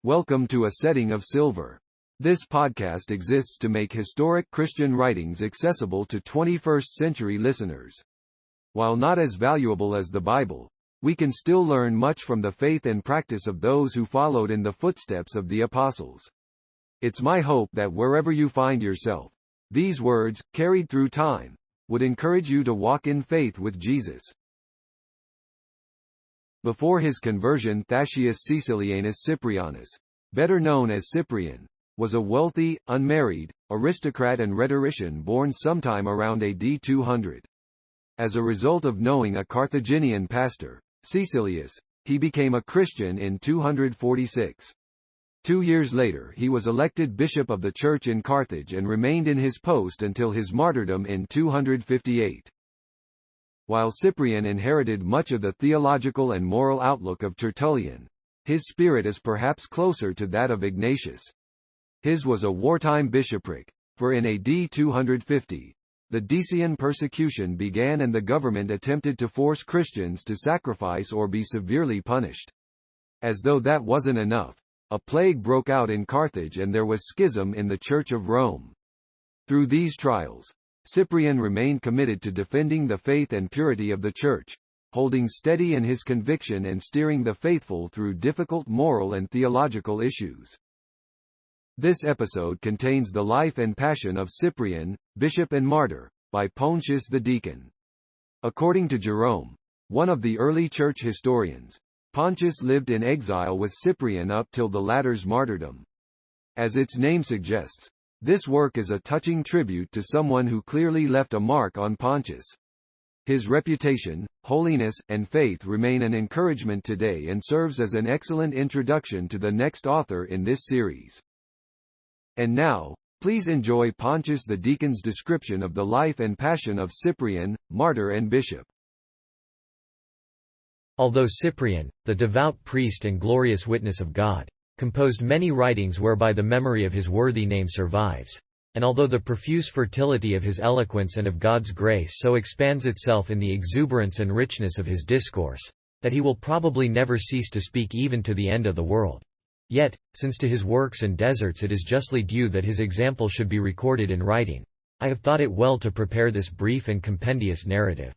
Welcome to A Setting of Silver. This podcast exists to make historic Christian writings accessible to 21st century listeners. While not as valuable as the Bible, we can still learn much from the faith and practice of those who followed in the footsteps of the apostles. It's my hope that wherever you find yourself, these words, carried through time, would encourage you to walk in faith with Jesus. Before his conversion, Thascius Caecilianus Cyprianus, better known as Cyprian, was a wealthy, unmarried, aristocrat and rhetorician born sometime around AD 200. As a result of knowing a Carthaginian pastor, Caecilius, he became a Christian in 246. 2 years later he was elected bishop of the church in Carthage and remained in his post until his martyrdom in 258. While Cyprian inherited much of the theological and moral outlook of Tertullian, his spirit is perhaps closer to that of Ignatius. His was a wartime bishopric, for in AD 250, the Decian persecution began and the government attempted to force Christians to sacrifice or be severely punished. As though that wasn't enough, a plague broke out in Carthage and there was schism in the Church of Rome. Through these trials, Cyprian remained committed to defending the faith and purity of the Church, holding steady in his conviction and steering the faithful through difficult moral and theological issues. This episode contains the life and passion of Cyprian, bishop and martyr, by Pontius the deacon. According to Jerome, one of the early church historians, Pontius lived in exile with Cyprian up till the latter's martyrdom. As its name suggests, this work is a touching tribute to someone who clearly left a mark on Pontius. His reputation, holiness, and faith remain an encouragement today and serves as an excellent introduction to the next author in this series. And now, please enjoy Pontius the deacon's description of the life and passion of Cyprian, martyr and bishop. Although Cyprian, the devout priest and glorious witness of God, composed many writings whereby the memory of his worthy name survives, and although the profuse fertility of his eloquence and of God's grace so expands itself in the exuberance and richness of his discourse, that he will probably never cease to speak even to the end of the world. Yet, since to his works and deserts it is justly due that his example should be recorded in writing, I have thought it well to prepare this brief and compendious narrative.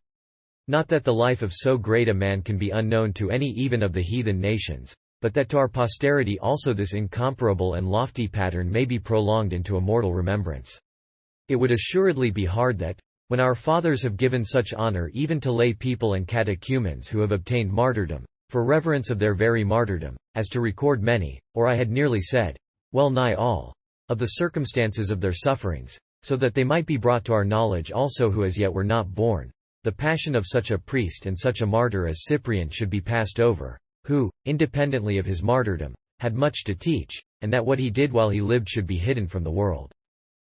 Not that the life of so great a man can be unknown to any even of the heathen nations, but that to our posterity also this incomparable and lofty pattern may be prolonged into immortal remembrance. It would assuredly be hard that, when our fathers have given such honor even to lay people and catechumens who have obtained martyrdom, for reverence of their very martyrdom, as to record many, or I had nearly said, well nigh all, of the circumstances of their sufferings, so that they might be brought to our knowledge also who as yet were not born, the passion of such a priest and such a martyr as Cyprian should be passed over, who, independently of his martyrdom, had much to teach, and that what he did while he lived should be hidden from the world.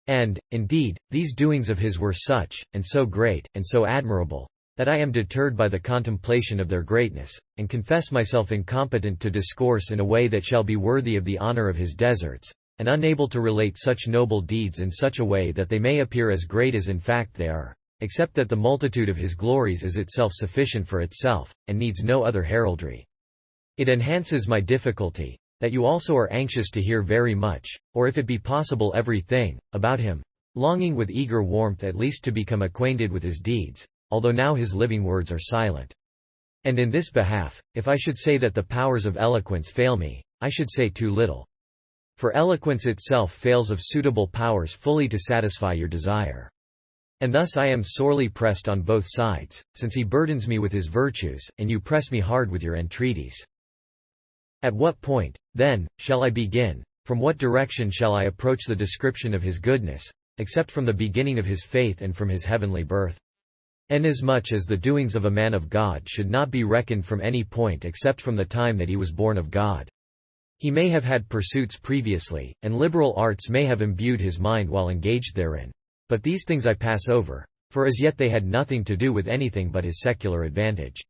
And, indeed, these doings of his were such, and so great, and so admirable, that I am deterred by the contemplation of their greatness, and confess myself incompetent to discourse in a way that shall be worthy of the honor of his deserts, and unable to relate such noble deeds in such a way that they may appear as great as in fact they are, except that the multitude of his glories is itself sufficient for itself, and needs no other heraldry. It enhances my difficulty, that you also are anxious to hear very much, or if it be possible every thing, about him, longing with eager warmth at least to become acquainted with his deeds, although now his living words are silent. And in this behalf, if I should say that the powers of eloquence fail me, I should say too little. For eloquence itself fails of suitable powers fully to satisfy your desire. And thus I am sorely pressed on both sides, since he burdens me with his virtues, and you press me hard with your entreaties. At what point, then, shall I begin, from what direction shall I approach the description of his goodness, except from the beginning of his faith and from his heavenly birth? Inasmuch as the doings of a man of God should not be reckoned from any point except from the time that he was born of God. He may have had pursuits previously, and liberal arts may have imbued his mind while engaged therein. But these things I pass over, for as yet they had nothing to do with anything but his secular advantage.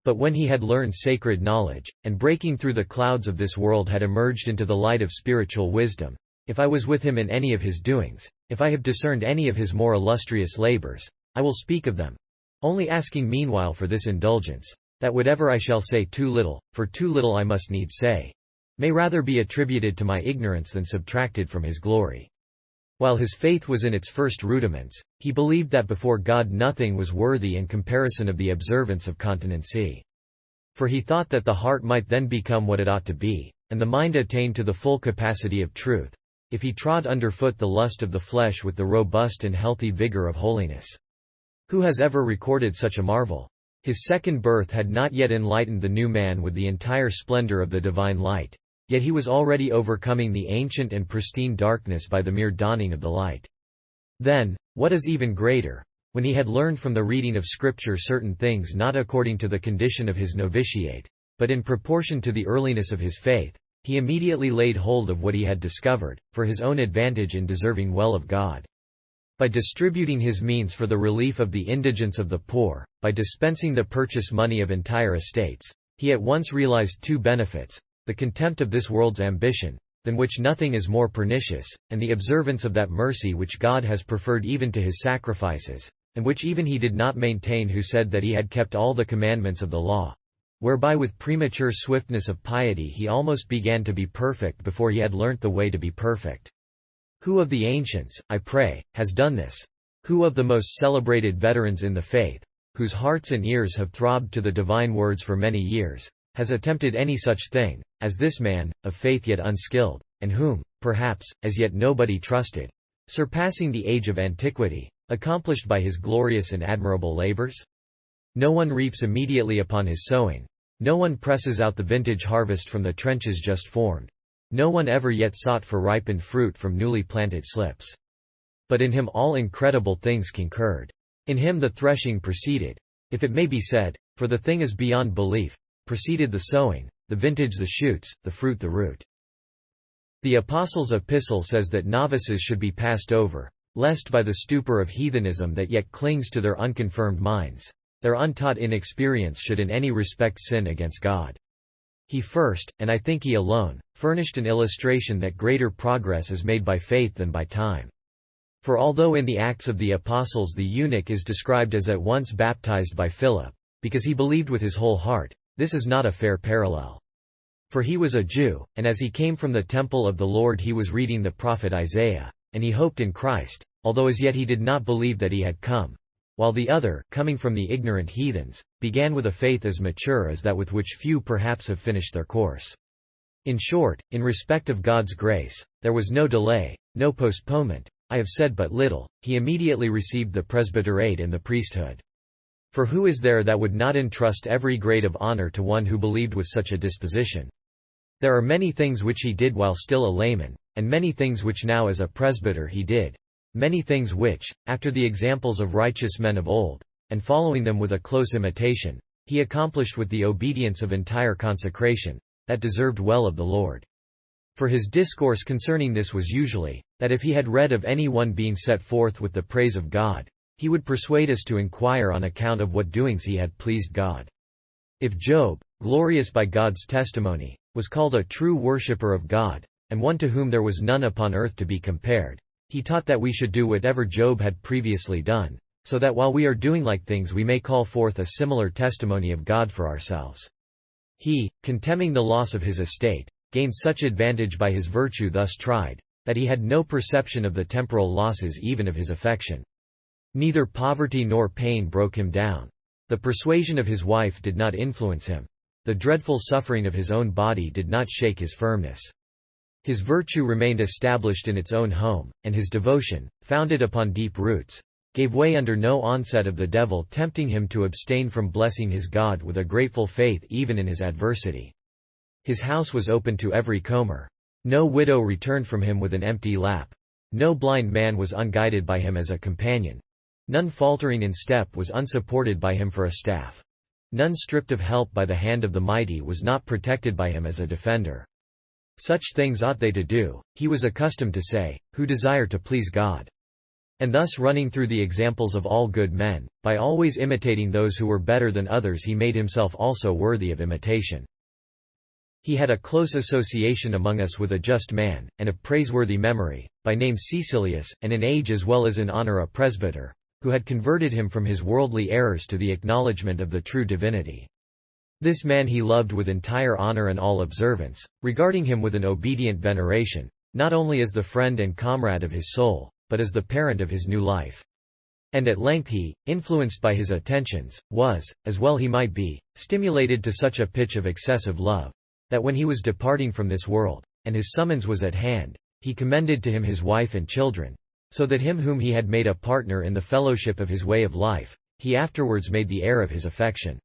But when he had learned sacred knowledge, and breaking through the clouds of this world had emerged into the light of spiritual wisdom, if I was with him in any of his doings, if I have discerned any of his more illustrious labors, I will speak of them, only asking meanwhile for this indulgence, that whatever I shall say too little, for too little I must needs say. may rather be attributed to my ignorance than subtracted from his glory. While his faith was in its first rudiments, he believed that before God nothing was worthy in comparison of the observance of continency. For he thought that the heart might then become what it ought to be, and the mind attain to the full capacity of truth, if he trod underfoot the lust of the flesh with the robust and healthy vigor of holiness. Who has ever recorded such a marvel? His second birth had not yet enlightened the new man with the entire splendor of the divine light. Yet he was already overcoming the ancient and pristine darkness by the mere dawning of the light. Then, what is even greater, when he had learned from the reading of Scripture certain things not according to the condition of his novitiate, but in proportion to the earliness of his faith, he immediately laid hold of what he had discovered, for his own advantage in deserving well of God. By distributing his means for the relief of the indigence of the poor, by dispensing the purchase money of entire estates, he at once realized two benefits: the contempt of this world's ambition, than which nothing is more pernicious, and the observance of that mercy which God has preferred even to his sacrifices, and which even he did not maintain who said that he had kept all the commandments of the law, whereby with premature swiftness of piety he almost began to be perfect before he had learnt the way to be perfect. Who of the ancients, I pray, has done this? Who of the most celebrated veterans in the faith, whose hearts and ears have throbbed to the divine words for many years, has attempted any such thing, as this man, of faith yet unskilled, and whom, perhaps, as yet nobody trusted, surpassing the age of antiquity, accomplished by his glorious and admirable labors? No one reaps immediately upon his sowing. No one presses out the vintage harvest from the trenches just formed. No one ever yet sought for ripened fruit from newly planted slips. But in him all incredible things concurred. In him the threshing proceeded, if it may be said, for the thing is beyond belief, preceded the sowing, the vintage the shoots, the fruit the root. The Apostles' epistle says that novices should be passed over, lest by the stupor of heathenism that yet clings to their unconfirmed minds, their untaught inexperience should in any respect sin against God. He first, and I think he alone, furnished an illustration that greater progress is made by faith than by time. For although in the Acts of the Apostles the eunuch is described as at once baptized by Philip, because he believed with his whole heart, this is not a fair parallel. For he was a Jew, and as he came from the temple of the Lord he was reading the prophet Isaiah, and he hoped in Christ, although as yet he did not believe that he had come. While the other, coming from the ignorant heathens, began with a faith as mature as that with which few perhaps have finished their course. In short, in respect of God's grace, there was no delay, no postponement. I have said but little, he immediately received the presbyterate and the priesthood. For who is there that would not entrust every grade of honor to one who believed with such a disposition? There are many things which he did while still a layman, and many things which now as a presbyter he did. Many things which, after the examples of righteous men of old, and following them with a close imitation, he accomplished with the obedience of entire consecration, that deserved well of the Lord. For his discourse concerning this was usually, that if he had read of any one being set forth with the praise of God, he would persuade us to inquire on account of what doings he had pleased God. If Job, glorious by God's testimony, was called a true worshipper of God, and one to whom there was none upon earth to be compared, he taught that we should do whatever Job had previously done, so that while we are doing like things we may call forth a similar testimony of God for ourselves. He, contemning the loss of his estate, gained such advantage by his virtue thus tried, that he had no perception of the temporal losses even of his affection. Neither poverty nor pain broke him down. The persuasion of his wife did not influence him. The dreadful suffering of his own body did not shake his firmness. His virtue remained established in its own home, and his devotion, founded upon deep roots, gave way under no onset of the devil tempting him to abstain from blessing his God with a grateful faith even in his adversity. His house was open to every comer. No widow returned from him with an empty lap. No blind man was unguided by him as a companion. None faltering in step was unsupported by him for a staff. None stripped of help by the hand of the mighty was not protected by him as a defender. Such things ought they to do, he was accustomed to say, who desire to please God. And thus running through the examples of all good men, by always imitating those who were better than others he made himself also worthy of imitation. He had a close association among us with a just man, and of praiseworthy memory, by name Caecilius, and in age as well as in honor a presbyter, who had converted him from his worldly errors to the acknowledgement of the true divinity. This man he loved with entire honor and all observance, regarding him with an obedient veneration, not only as the friend and comrade of his soul, but as the parent of his new life. And at length he, influenced by his attentions, was, as well he might be, stimulated to such a pitch of excessive love, that when he was departing from this world, and his summons was at hand, he commended to him his wife and children, so that him whom he had made a partner in the fellowship of his way of life, he afterwards made the heir of his affection.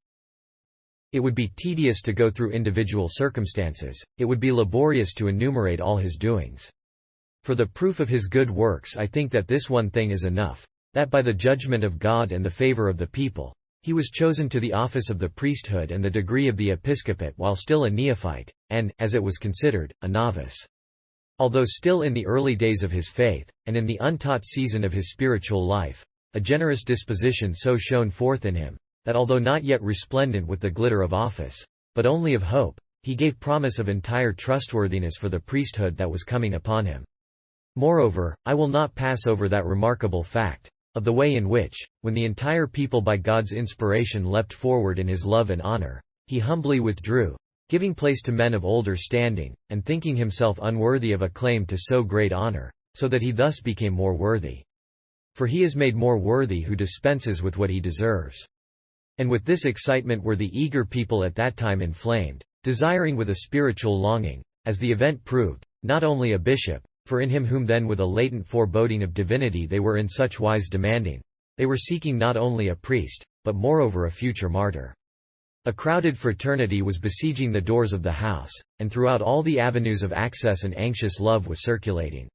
It would be tedious to go through individual circumstances, it would be laborious to enumerate all his doings. For the proof of his good works I think that this one thing is enough, that by the judgment of God and the favor of the people, he was chosen to the office of the priesthood and the degree of the episcopate while still a neophyte, and, as it was considered, a novice. Although still in the early days of his faith, and in the untaught season of his spiritual life, a generous disposition so shone forth in him, that although not yet resplendent with the glitter of office, but only of hope, he gave promise of entire trustworthiness for the priesthood that was coming upon him. Moreover, I will not pass over that remarkable fact, of the way in which, when the entire people by God's inspiration leapt forward in his love and honor, he humbly withdrew, giving place to men of older standing, and thinking himself unworthy of a claim to so great honor, so that he thus became more worthy. For he is made more worthy who dispenses with what he deserves. And with this excitement were the eager people at that time inflamed, desiring with a spiritual longing, as the event proved, not only a bishop, for in him whom then with a latent foreboding of divinity they were in such wise demanding, they were seeking not only a priest, but moreover a future martyr. A crowded fraternity was besieging the doors of the house, and throughout all the avenues of access an anxious love was circulating.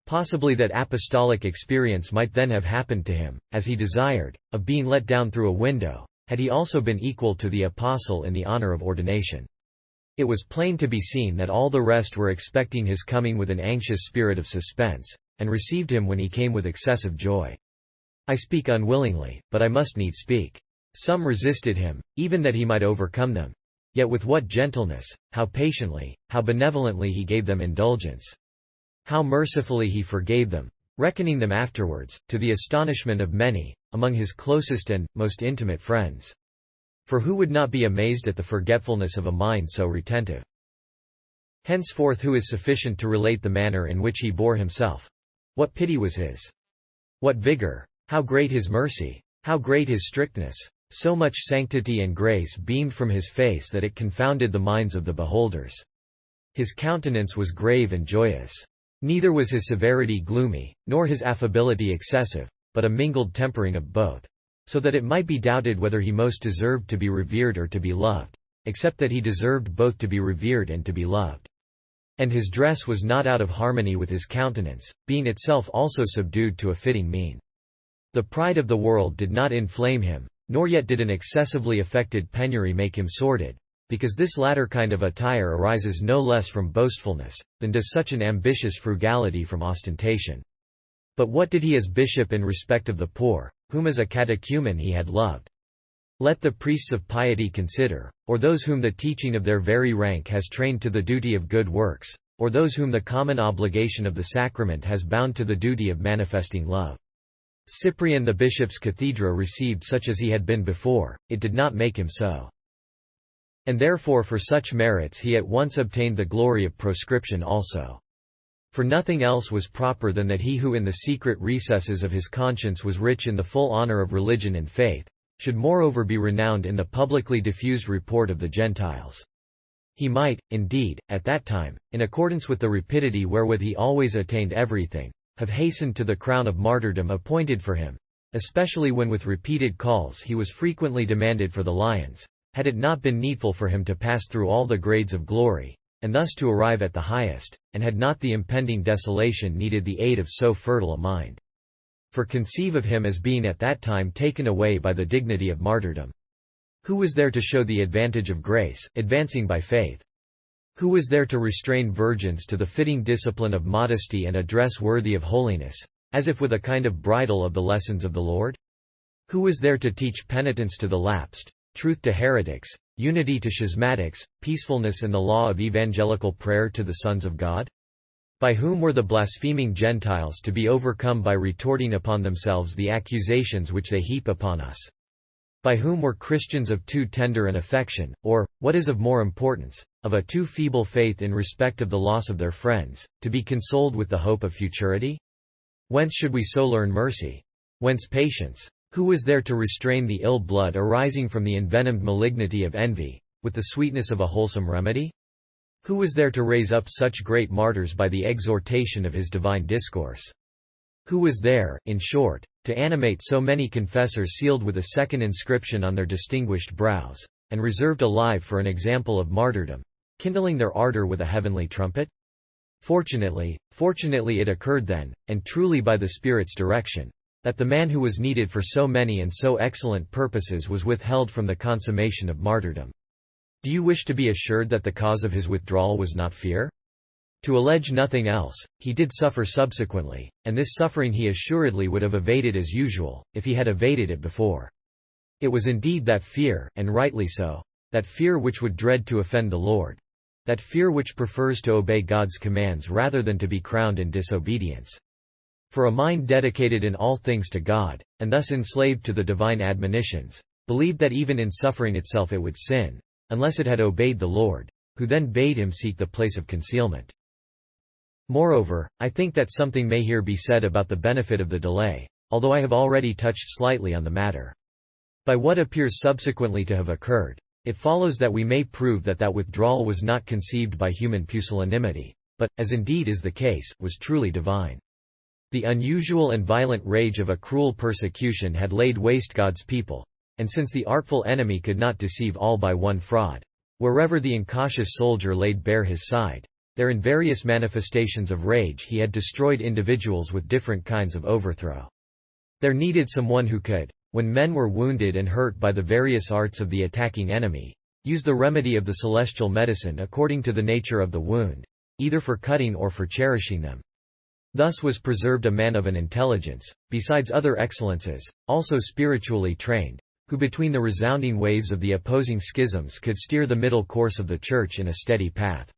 Possibly that apostolic experience might then have happened to him, as he desired, of being let down through a window, had he also been equal to the apostle in the honor of ordination. It was plain to be seen that all the rest were expecting his coming with an anxious spirit of suspense, and received him when he came with excessive joy. I speak unwillingly, but I must needs speak. Some resisted him, even that he might overcome them. Yet with what gentleness, how patiently, how benevolently he gave them indulgence. How mercifully he forgave them, reckoning them afterwards, to the astonishment of many, among his closest and most intimate friends. For who would not be amazed at the forgetfulness of a mind so retentive? Henceforth who is sufficient to relate the manner in which he bore himself? What pity was his? What vigor? How great his mercy? How great his strictness? So much sanctity and grace beamed from his face that it confounded the minds of the beholders. His countenance was grave and joyous. Neither was his severity gloomy, nor his affability excessive, but a mingled tempering of both, so that it might be doubted whether he most deserved to be revered or to be loved, except that he deserved both to be revered and to be loved. And his dress was not out of harmony with his countenance, being itself also subdued to a fitting mean. The pride of the world did not inflame him, nor yet did an excessively affected penury make him sordid, because this latter kind of attire arises no less from boastfulness, than does such an ambitious frugality from ostentation. But what did he as bishop in respect of the poor, whom as a catechumen he had loved? Let the priests of piety consider, or those whom the teaching of their very rank has trained to the duty of good works, or those whom the common obligation of the sacrament has bound to the duty of manifesting love. Cyprian the bishop's cathedra received such as he had been before, it did not make him so. And therefore for such merits he at once obtained the glory of proscription also. For nothing else was proper than that he who in the secret recesses of his conscience was rich in the full honor of religion and faith, should moreover be renowned in the publicly diffused report of the Gentiles. He might, indeed, at that time, in accordance with the rapidity wherewith he always attained everything, have hastened to the crown of martyrdom appointed for him, especially when with repeated calls he was frequently demanded for the lions, had it not been needful for him to pass through all the grades of glory, and thus to arrive at the highest, and had not the impending desolation needed the aid of so fertile a mind. For conceive of him as being at that time taken away by the dignity of martyrdom. Who was there to show the advantage of grace, advancing by faith? Who was there to restrain virgins to the fitting discipline of modesty and a dress worthy of holiness, as if with a kind of bridle of the lessons of the Lord? Who was there to teach penitence to the lapsed, truth to heretics, unity to schismatics, peacefulness and the law of evangelical prayer to the sons of God? By whom were the blaspheming Gentiles to be overcome by retorting upon themselves the accusations which they heap upon us? by whom were Christians of too tender an affection, or, what is of more importance, of a too feeble faith in respect of the loss of their friends, to be consoled with the hope of futurity? Whence should we so learn mercy? Whence patience? Who was there to restrain the ill blood arising from the envenomed malignity of envy, with the sweetness of a wholesome remedy? Who was there to raise up such great martyrs by the exhortation of his divine discourse? Who was there, in short, to animate so many confessors sealed with a second inscription on their distinguished brows, and reserved alive for an example of martyrdom, kindling their ardor with a heavenly trumpet? Fortunately it occurred then, and truly by the Spirit's direction, that the man who was needed for so many and so excellent purposes was withheld from the consummation of martyrdom. Do you wish to be assured that the cause of his withdrawal was not fear? To allege nothing else, he did suffer subsequently, and this suffering he assuredly would have evaded as usual, if he had evaded it before. It was indeed that fear, and rightly so, that fear which would dread to offend the Lord, that fear which prefers to obey God's commands rather than to be crowned in disobedience. For a mind dedicated in all things to God, and thus enslaved to the divine admonitions, believed that even in suffering itself it would sin, unless it had obeyed the Lord, who then bade him seek the place of concealment. Moreover, I think that something may here be said about the benefit of the delay, although I have already touched slightly on the matter. By what appears subsequently to have occurred, it follows that we may prove that withdrawal was not conceived by human pusillanimity, but, as indeed is the case, was truly divine. The unusual and violent rage of a cruel persecution had laid waste God's people, and since the artful enemy could not deceive all by one fraud, wherever the incautious soldier laid bare his side, there in various manifestations of rage he had destroyed individuals with different kinds of overthrow. There needed someone who could, when men were wounded and hurt by the various arts of the attacking enemy, use the remedy of the celestial medicine according to the nature of the wound, either for cutting or for cherishing them. Thus was preserved a man of an intelligence, besides other excellences, also spiritually trained, who between the resounding waves of the opposing schisms could steer the middle course of the Church in a steady path.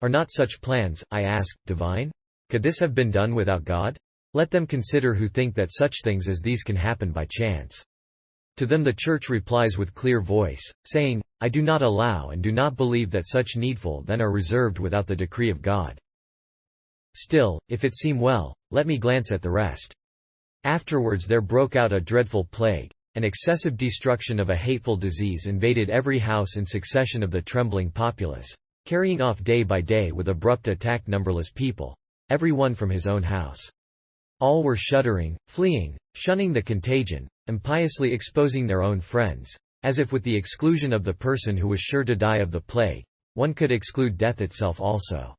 Are not such plans, I ask, divine? Could this have been done without God? Let them consider who think that such things as these can happen by chance. To them the Church replies with clear voice, saying, I do not allow and do not believe that such needful then are reserved without the decree of God. Still, if it seem well, let me glance at the rest. Afterwards there broke out a dreadful plague. An excessive destruction of a hateful disease invaded every house in succession of the trembling populace, carrying off day by day with abrupt attack numberless people, every one from his own house. All were shuddering, fleeing, shunning the contagion, impiously exposing their own friends, as if with the exclusion of the person who was sure to die of the plague, one could exclude death itself also.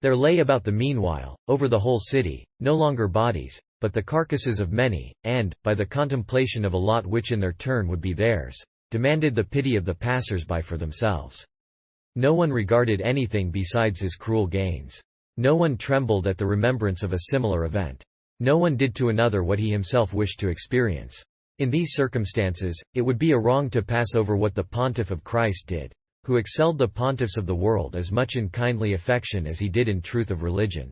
There lay about the meanwhile, over the whole city, no longer bodies, but the carcasses of many, and, by the contemplation of a lot which in their turn would be theirs, demanded the pity of the passers-by for themselves. No one regarded anything besides his cruel gains. No one trembled at the remembrance of a similar event. No one did to another what he himself wished to experience. In these circumstances, it would be a wrong to pass over what the Pontiff of Christ did, who excelled the pontiffs of the world as much in kindly affection as he did in truth of religion.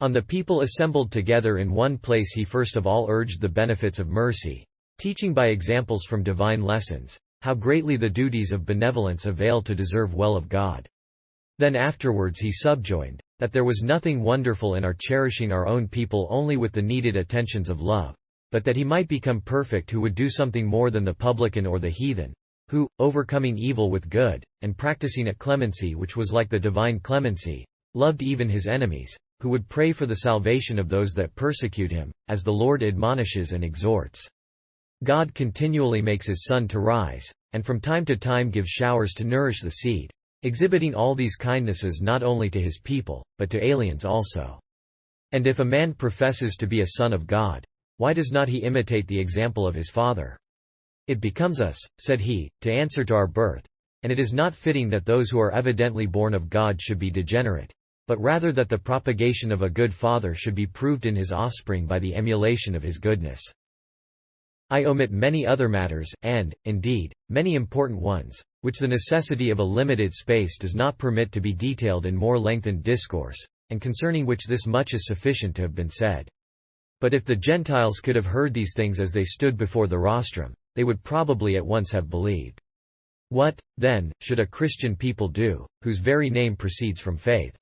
On the people assembled together in one place he first of all urged the benefits of mercy, teaching by examples from divine lessons, how greatly the duties of benevolence avail to deserve well of God. Then afterwards he subjoined, that there was nothing wonderful in our cherishing our own people only with the needed attentions of love, but that he might become perfect who would do something more than the publican or the heathen, who, overcoming evil with good, and practicing a clemency which was like the divine clemency, loved even his enemies, who would pray for the salvation of those that persecute him, as the Lord admonishes and exhorts. God continually makes his sun to rise, and from time to time gives showers to nourish the seed, exhibiting all these kindnesses not only to his people, but to aliens also. And if a man professes to be a son of God, why does not he imitate the example of his father? It becomes us, said he, to answer to our birth, and it is not fitting that those who are evidently born of God should be degenerate, but rather that the propagation of a good father should be proved in his offspring by the emulation of his goodness. I omit many other matters, and, indeed, many important ones, which the necessity of a limited space does not permit to be detailed in more lengthened discourse, and concerning which this much is sufficient to have been said. But if the Gentiles could have heard these things as they stood before the rostrum, they would probably at once have believed. What, then, should a Christian people do, whose very name proceeds from faith?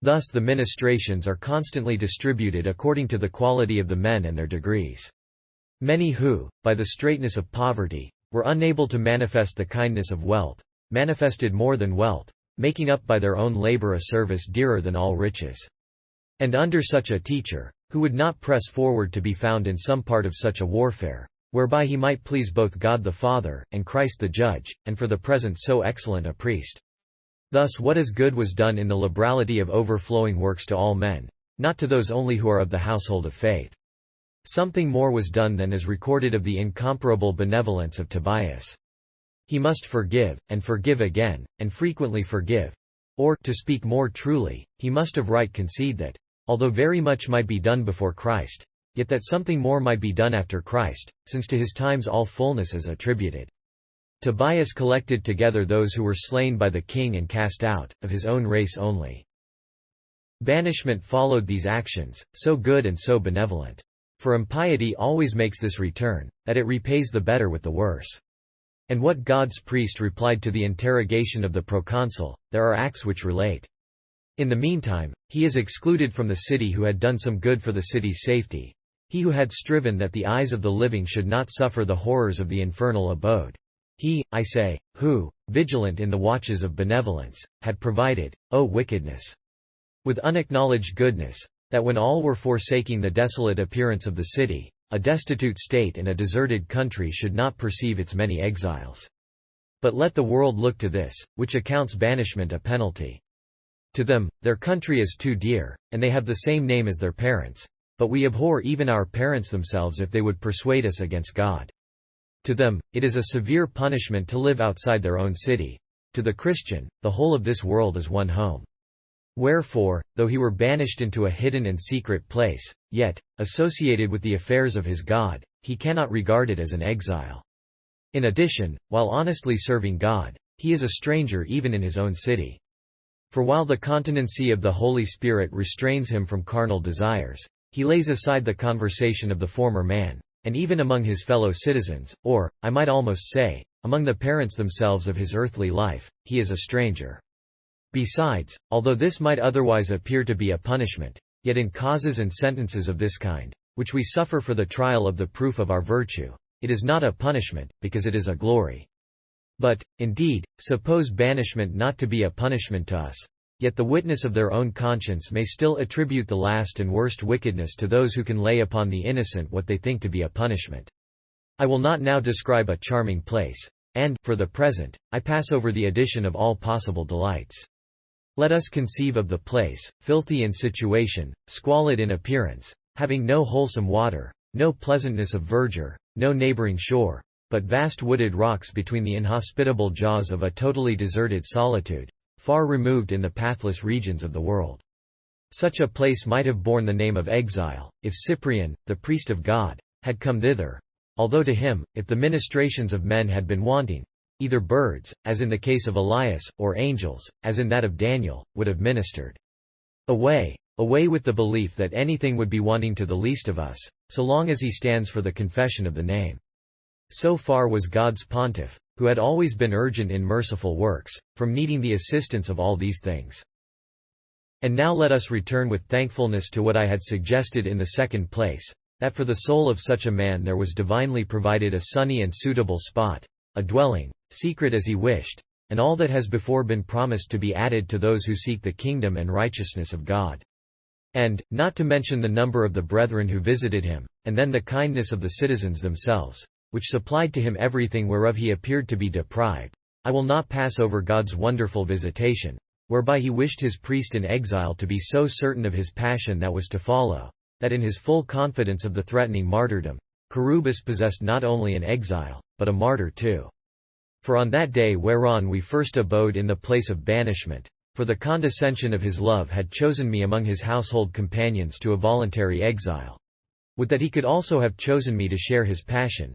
Thus the ministrations are constantly distributed according to the quality of the men and their degrees. Many who, by the straitness of poverty, were unable to manifest the kindness of wealth, manifested more than wealth, making up by their own labor a service dearer than all riches. And under such a teacher, who would not press forward to be found in some part of such a warfare, whereby he might please both God the Father, and Christ the Judge, and for the present so excellent a priest. Thus what is good was done in the liberality of overflowing works to all men, not to those only who are of the household of faith. Something more was done than is recorded of the incomparable benevolence of Tobias. He must forgive, and forgive again, and frequently forgive. Or, to speak more truly, he must of right concede that, although very much might be done before Christ, yet that something more might be done after Christ, since to his times all fullness is attributed. Tobias collected together those who were slain by the king and cast out, of his own race only. Banishment followed these actions, so good and so benevolent. For impiety always makes this return, that it repays the better with the worse. And what God's priest replied to the interrogation of the proconsul, there are acts which relate. In the meantime, he is excluded from the city who had done some good for the city's safety, he who had striven that the eyes of the living should not suffer the horrors of the infernal abode. He, I say, who, vigilant in the watches of benevolence, had provided, O wickedness, with unacknowledged goodness, that when all were forsaking the desolate appearance of the city, a destitute state and a deserted country should not perceive its many exiles. But let the world look to this, which accounts banishment a penalty. To them, their country is too dear, and they have the same name as their parents. But we abhor even our parents themselves if they would persuade us against God. To them, it is a severe punishment to live outside their own city. To the Christian, the whole of this world is one home. Wherefore, though he were banished into a hidden and secret place, yet, associated with the affairs of his God, he cannot regard it as an exile. In addition, while honestly serving God, he is a stranger even in his own city. For while the continency of the Holy Spirit restrains him from carnal desires, he lays aside the conversation of the former man, and even among his fellow citizens, or, I might almost say, among the parents themselves of his earthly life, he is a stranger. Besides, although this might otherwise appear to be a punishment, yet in causes and sentences of this kind, which we suffer for the trial of the proof of our virtue, it is not a punishment, because it is a glory. But, indeed, suppose banishment not to be a punishment to us, yet the witness of their own conscience may still attribute the last and worst wickedness to those who can lay upon the innocent what they think to be a punishment. I will not now describe a charming place, and, for the present, I pass over the addition of all possible delights. Let us conceive of the place, filthy in situation, squalid in appearance, having no wholesome water, no pleasantness of verdure, no neighboring shore, but vast wooded rocks between the inhospitable jaws of a totally deserted solitude, far removed in the pathless regions of the world. Such a place might have borne the name of exile, if Cyprian, the priest of God, had come thither, although to him, if the ministrations of men had been wanting, either birds, as in the case of Elias, or angels, as in that of Daniel, would have ministered. Away, away with the belief that anything would be wanting to the least of us, so long as he stands for the confession of the name. So far was God's pontiff, who had always been urgent in merciful works, from needing the assistance of all these things. And now let us return with thankfulness to what I had suggested in the second place, that for the soul of such a man there was divinely provided a sunny and suitable spot, a dwelling, secret as he wished, and all that has before been promised to be added to those who seek the kingdom and righteousness of God. And, not to mention the number of the brethren who visited him, and then the kindness of the citizens themselves, which supplied to him everything whereof he appeared to be deprived, I will not pass over God's wonderful visitation, whereby he wished his priest in exile to be so certain of his passion that was to follow, that in his full confidence of the threatening martyrdom, Cherubis possessed not only an exile, but a martyr too. For on that day whereon we first abode in the place of banishment, for the condescension of his love had chosen me among his household companions to a voluntary exile. Would that he could also have chosen me to share his passion.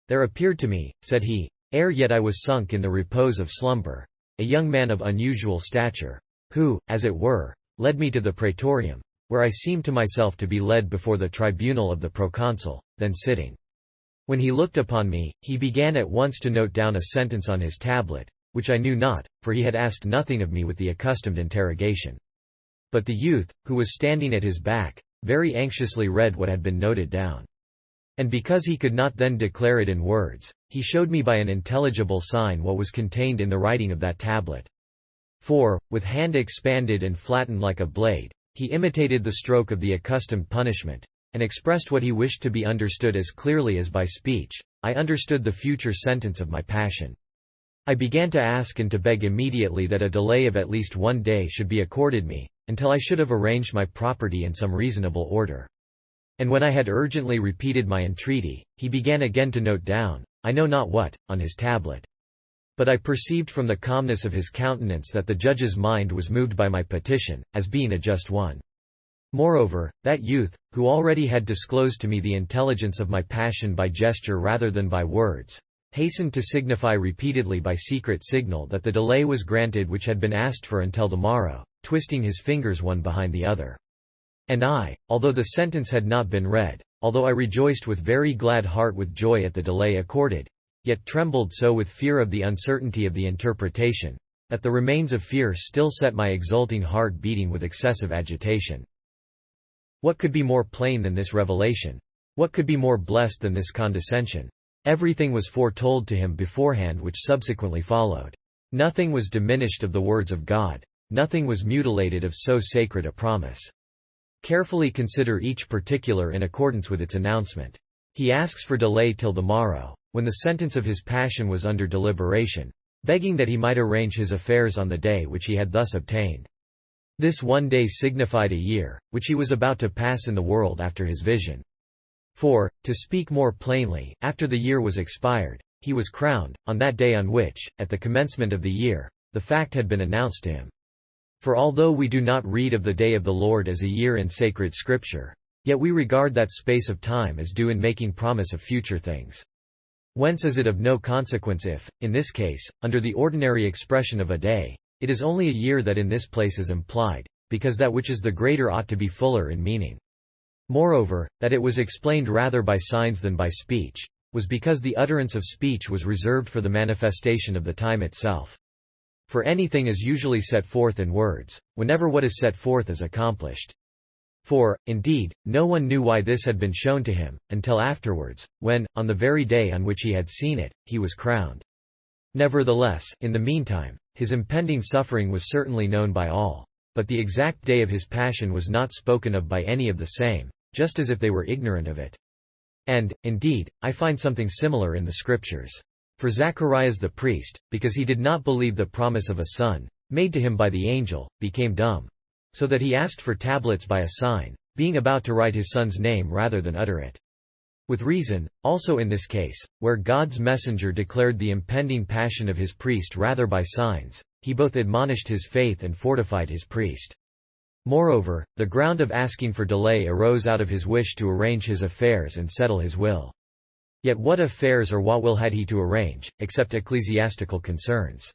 There appeared to me, said he, ere yet I was sunk in the repose of slumber, a young man of unusual stature, who, as it were, led me to the praetorium, where I seemed to myself to be led before the tribunal of the proconsul, then sitting. When he looked upon me, he began at once to note down a sentence on his tablet, which I knew not, for he had asked nothing of me with the accustomed interrogation. But the youth, who was standing at his back, very anxiously read what had been noted down. And because he could not then declare it in words, he showed me by an intelligible sign what was contained in the writing of that tablet. For, with hand expanded and flattened like a blade, he imitated the stroke of the accustomed punishment, and expressed what he wished to be understood as clearly as by speech. I understood the future sentence of my passion. I began to ask and to beg immediately that a delay of at least 1 day should be accorded me, until I should have arranged my property in some reasonable order. And when I had urgently repeated my entreaty, he began again to note down, I know not what, on his tablet. But I perceived from the calmness of his countenance that the judge's mind was moved by my petition, as being a just one. Moreover, that youth, who already had disclosed to me the intelligence of my passion by gesture rather than by words, hastened to signify repeatedly by secret signal that the delay was granted which had been asked for until the morrow, twisting his fingers one behind the other. And I, although the sentence had not been read, although I rejoiced with very glad heart with joy at the delay accorded, yet trembled so with fear of the uncertainty of the interpretation, that the remains of fear still set my exulting heart beating with excessive agitation. What could be more plain than this revelation? What could be more blessed than this condescension? Everything was foretold to him beforehand which subsequently followed. Nothing was diminished of the words of God. Nothing was mutilated of so sacred a promise. Carefully consider each particular in accordance with its announcement. He asks for delay till the morrow, when the sentence of his passion was under deliberation, begging that he might arrange his affairs on the day which he had thus obtained. This 1 day signified a year, which he was about to pass in the world after his vision. For, to speak more plainly, after the year was expired, he was crowned, on that day on which, at the commencement of the year, the fact had been announced to him. For although we do not read of the day of the Lord as a year in sacred Scripture, yet we regard that space of time as due in making promise of future things. Whence is it of no consequence if, in this case, under the ordinary expression of a day, it is only a year that in this place is implied, because that which is the greater ought to be fuller in meaning. Moreover, that it was explained rather by signs than by speech, was because the utterance of speech was reserved for the manifestation of the time itself. For anything is usually set forth in words, whenever what is set forth is accomplished. For, indeed, no one knew why this had been shown to him, until afterwards, when, on the very day on which he had seen it, he was crowned. Nevertheless, in the meantime, his impending suffering was certainly known by all, but the exact day of his passion was not spoken of by any of the same, just as if they were ignorant of it. And, indeed, I find something similar in the Scriptures. For Zacharias the priest, because he did not believe the promise of a son, made to him by the angel, became dumb. So that he asked for tablets by a sign, being about to write his son's name rather than utter it. With reason, also in this case, where God's messenger declared the impending passion of his priest rather by signs, he both admonished his faith and fortified his priest. Moreover, the ground of asking for delay arose out of his wish to arrange his affairs and settle his will. Yet what affairs or what will had he to arrange, except ecclesiastical concerns?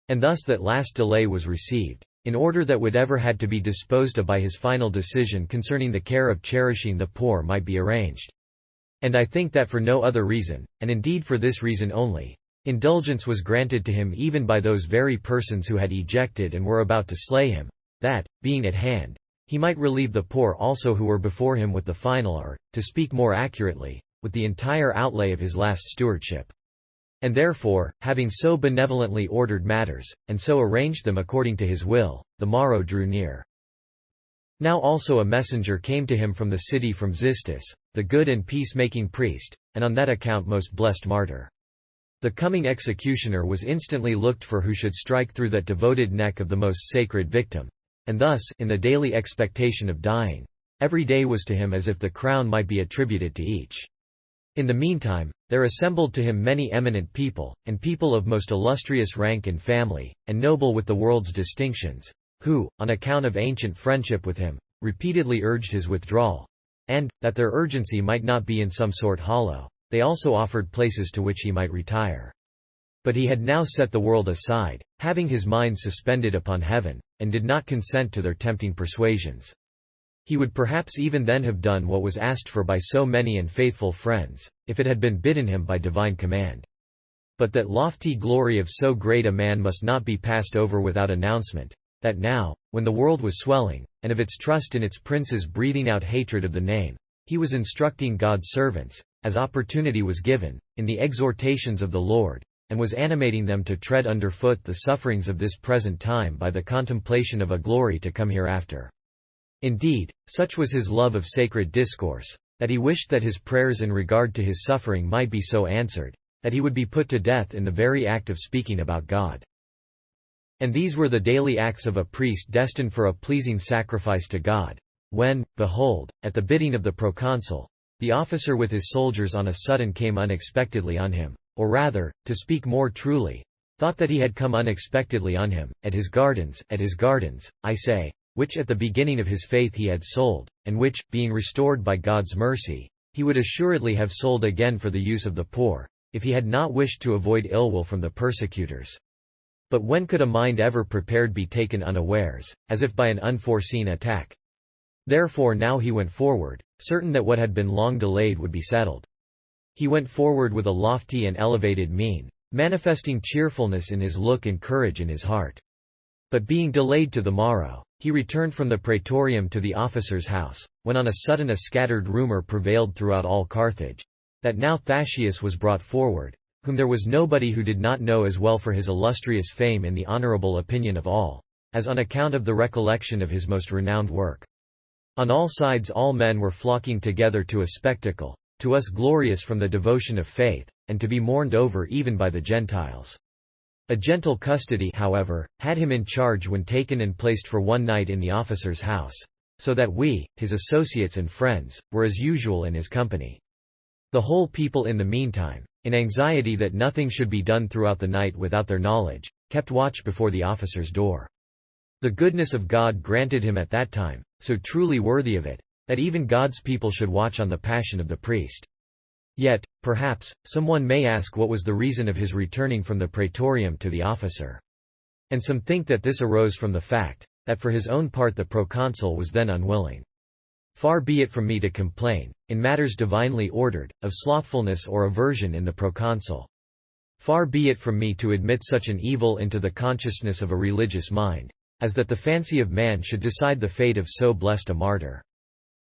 And thus that last delay was received, in order that whatever had to be disposed of by his final decision concerning the care of cherishing the poor might be arranged. And I think that for no other reason, and indeed for this reason only, indulgence was granted to him even by those very persons who had ejected and were about to slay him, that, being at hand, he might relieve the poor also who were before him with the final or, to speak more accurately, with the entire outlay of his last stewardship. And therefore, having so benevolently ordered matters, and so arranged them according to his will, the morrow drew near. Now also a messenger came to him from the city from Xistus, the good and peace-making priest, and on that account most blessed martyr. The coming executioner was instantly looked for who should strike through that devoted neck of the most sacred victim. And thus, in the daily expectation of dying, every day was to him as if the crown might be attributed to each. In the meantime, there assembled to him many eminent people, and people of most illustrious rank and family, and noble with the world's distinctions, who, on account of ancient friendship with him, repeatedly urged his withdrawal. And, that their urgency might not be in some sort hollow, they also offered places to which he might retire. But he had now set the world aside, having his mind suspended upon heaven, and did not consent to their tempting persuasions. He would perhaps even then have done what was asked for by so many and faithful friends, if it had been bidden him by divine command. But that lofty glory of so great a man must not be passed over without announcement, that now, when the world was swelling, and of its trust in its princes breathing out hatred of the name, he was instructing God's servants, as opportunity was given, in the exhortations of the Lord, and was animating them to tread underfoot the sufferings of this present time by the contemplation of a glory to come hereafter. Indeed, such was his love of sacred discourse, that he wished that his prayers in regard to his suffering might be so answered, that he would be put to death in the very act of speaking about God. And these were the daily acts of a priest destined for a pleasing sacrifice to God, when, behold, at the bidding of the proconsul, the officer with his soldiers on a sudden came unexpectedly on him, or rather, to speak more truly, thought that he had come unexpectedly on him, at his gardens, I say, which at the beginning of his faith he had sold, and which, being restored by God's mercy, he would assuredly have sold again for the use of the poor, if he had not wished to avoid ill will from the persecutors. But when could a mind ever prepared be taken unawares, as if by an unforeseen attack? Therefore now he went forward, certain that what had been long delayed would be settled. He went forward with a lofty and elevated mien, manifesting cheerfulness in his look and courage in his heart. But being delayed to the morrow, he returned from the praetorium to the officer's house, when on a sudden a scattered rumor prevailed throughout all Carthage, that now Thascius was brought forward, whom there was nobody who did not know as well for his illustrious fame in the honorable opinion of all, as on account of the recollection of his most renowned work. On all sides all men were flocking together to a spectacle, to us glorious from the devotion of faith, and to be mourned over even by the Gentiles. A gentle custody, however, had him in charge when taken and placed for one night in the officer's house, so that we, his associates and friends, were as usual in his company. The whole people in the meantime, in anxiety that nothing should be done throughout the night without their knowledge, kept watch before the officer's door. The goodness of God granted him at that time, so truly worthy of it, that even God's people should watch on the passion of the priest. Yet, perhaps, someone may ask what was the reason of his returning from the praetorium to the officer. And some think that this arose from the fact, that for his own part the proconsul was then unwilling. Far be it from me to complain, in matters divinely ordered, of slothfulness or aversion in the proconsul. Far be it from me to admit such an evil into the consciousness of a religious mind, as that the fancy of man should decide the fate of so blessed a martyr.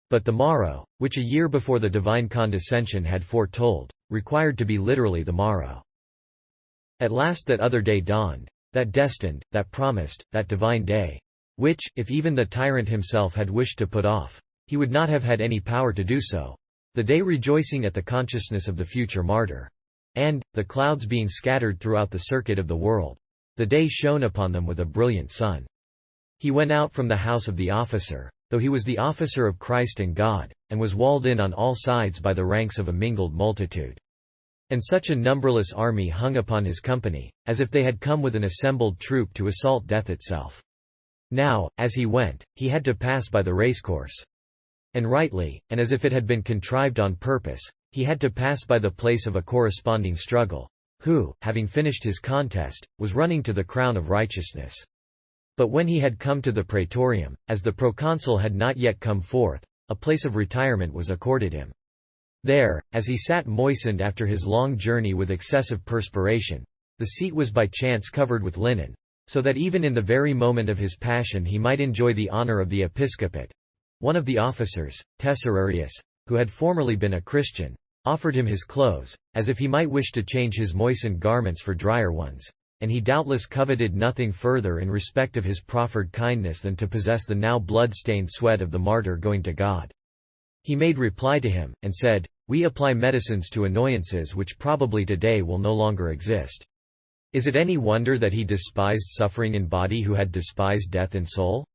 But the morrow, which a year before the divine condescension had foretold, required to be literally the morrow. At last that other day dawned, that destined, that promised, that divine day, which, if even the tyrant himself had wished to put off, he would not have had any power to do so, the day rejoicing at the consciousness of the future martyr. And, the clouds being scattered throughout the circuit of the world, the day shone upon them with a brilliant sun. He went out from the house of the officer, though he was the officer of Christ and God, and was walled in on all sides by the ranks of a mingled multitude. And such a numberless army hung upon his company, as if they had come with an assembled troop to assault death itself. Now, as he went, he had to pass by the racecourse. And rightly, and as if it had been contrived on purpose, he had to pass by the place of a corresponding struggle, who, having finished his contest, was running to the crown of righteousness. But when he had come to the praetorium, as the proconsul had not yet come forth, a place of retirement was accorded him. There, as he sat moistened after his long journey with excessive perspiration, the seat was by chance covered with linen, so that even in the very moment of his passion he might enjoy the honor of the episcopate. One of the officers, Tesserarius, who had formerly been a Christian, offered him his clothes, as if he might wish to change his moistened garments for drier ones, and he doubtless coveted nothing further in respect of his proffered kindness than to possess the now blood-stained sweat of the martyr going to God. He made reply to him, and said, "We apply medicines to annoyances which probably today will no longer exist. Is it any wonder that he despised suffering in body who had despised death in soul?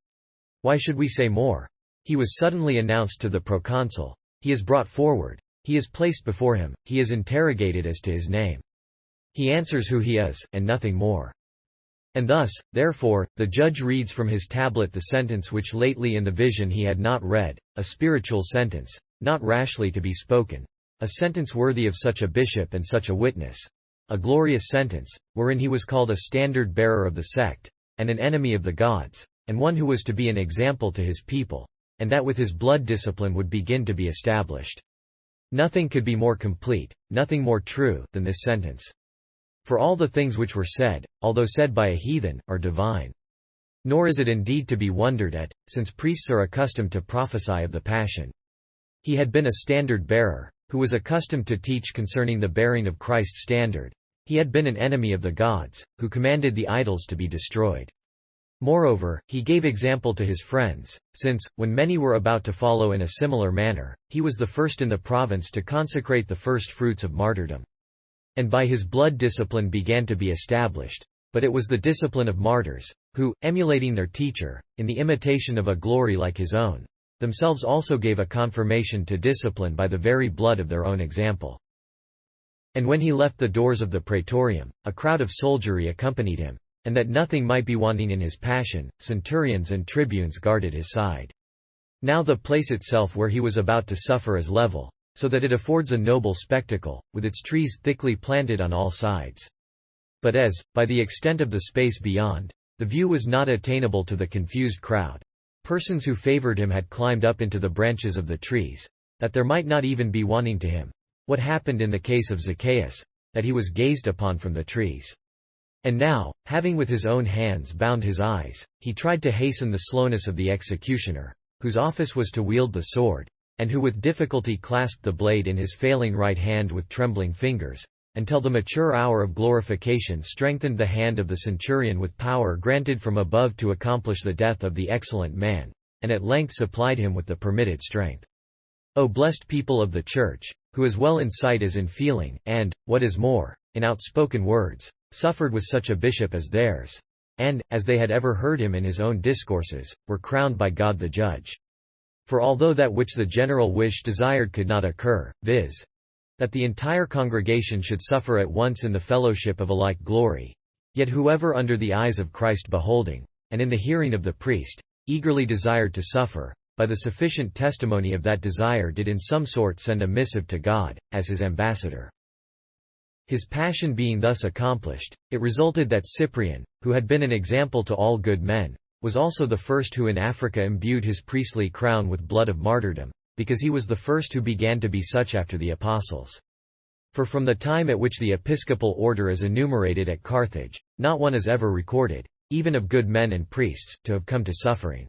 Why should we say more? He was suddenly announced to the proconsul. He is brought forward. He is placed before him. He is interrogated as to his name. He answers who he is, and nothing more. And thus, therefore, the judge reads from his tablet the sentence which lately in the vision he had not read, a spiritual sentence, not rashly to be spoken, a sentence worthy of such a bishop and such a witness, a glorious sentence, wherein he was called a standard-bearer of the sect, and an enemy of the gods, and one who was to be an example to his people, and that with his blood discipline would begin to be established. Nothing could be more complete, nothing more true, than this sentence. For all the things which were said, although said by a heathen, are divine. Nor is it indeed to be wondered at, since priests are accustomed to prophesy of the Passion. He had been a standard-bearer, who was accustomed to teach concerning the bearing of Christ's standard. He had been an enemy of the gods, who commanded the idols to be destroyed. Moreover, he gave example to his friends, since, when many were about to follow in a similar manner, he was the first in the province to consecrate the first fruits of martyrdom. And by his blood discipline began to be established. But it was the discipline of martyrs, who, emulating their teacher, in the imitation of a glory like his own, themselves also gave a confirmation to discipline by the very blood of their own example. And when he left the doors of the praetorium, a crowd of soldiery accompanied him, and that nothing might be wanting in his passion, centurions and tribunes guarded his side. Now the place itself where he was about to suffer is level, so that it affords a noble spectacle, with its trees thickly planted on all sides. But as, by the extent of the space beyond, the view was not attainable to the confused crowd, persons who favored him had climbed up into the branches of the trees, that there might not even be wanting to him, what happened in the case of Zacchaeus, that he was gazed upon from the trees. And now, having with his own hands bound his eyes, he tried to hasten the slowness of the executioner, whose office was to wield the sword, and who with difficulty clasped the blade in his failing right hand with trembling fingers, until the mature hour of glorification strengthened the hand of the centurion with power granted from above to accomplish the death of the excellent man, and at length supplied him with the permitted strength. O blessed people of the Church, who as well in sight as in feeling, and, what is more, in outspoken words, suffered with such a bishop as theirs, and, as they had ever heard him in his own discourses, were crowned by God the Judge. For although that which the general wish desired could not occur, viz., that the entire congregation should suffer at once in the fellowship of a like glory, yet whoever under the eyes of Christ beholding, and in the hearing of the priest, eagerly desired to suffer, by the sufficient testimony of that desire did in some sort send a missive to God, as his ambassador. His passion being thus accomplished, it resulted that Cyprian, who had been an example to all good men, was also the first who in Africa imbued his priestly crown with blood of martyrdom, because he was the first who began to be such after the apostles. For from the time at which the episcopal order is enumerated at Carthage, not one is ever recorded, even of good men and priests, to have come to suffering.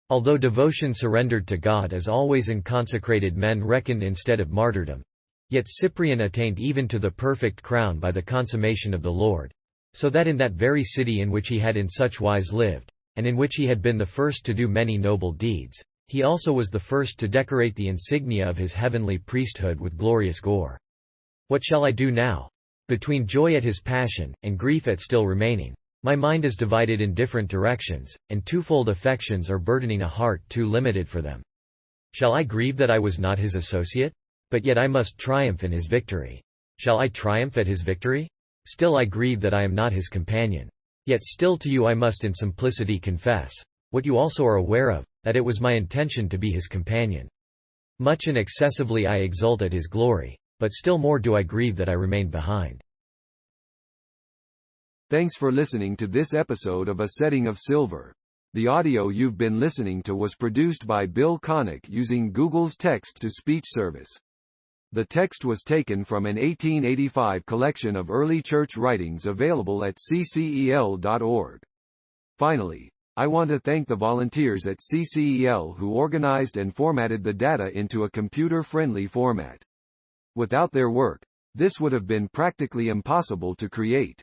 Although devotion surrendered to God is always in consecrated men reckoned instead of martyrdom, yet Cyprian attained even to the perfect crown by the consummation of the Lord, so that in that very city in which he had in such wise lived, and in which he had been the first to do many noble deeds, he also was the first to decorate the insignia of his heavenly priesthood with glorious gore. What shall I do now? Between joy at his passion, and grief at still remaining, my mind is divided in different directions, and twofold affections are burdening a heart too limited for them. Shall I grieve that I was not his associate? But yet I must triumph in his victory. Shall I triumph at his victory? Still I grieve that I am not his companion. Yet still to you I must in simplicity confess, what you also are aware of, that it was my intention to be his companion. Much and excessively I exult at his glory, but still more do I grieve that I remained behind. Thanks for listening to this episode of A Setting of Silver. The audio you've been listening to was produced by Bill Connick using Google's text-to-speech service. The text was taken from an 1885 collection of early church writings available at ccel.org. Finally, I want to thank the volunteers at CCEL who organized and formatted the data into a computer-friendly format. Without their work, this would have been practically impossible to create.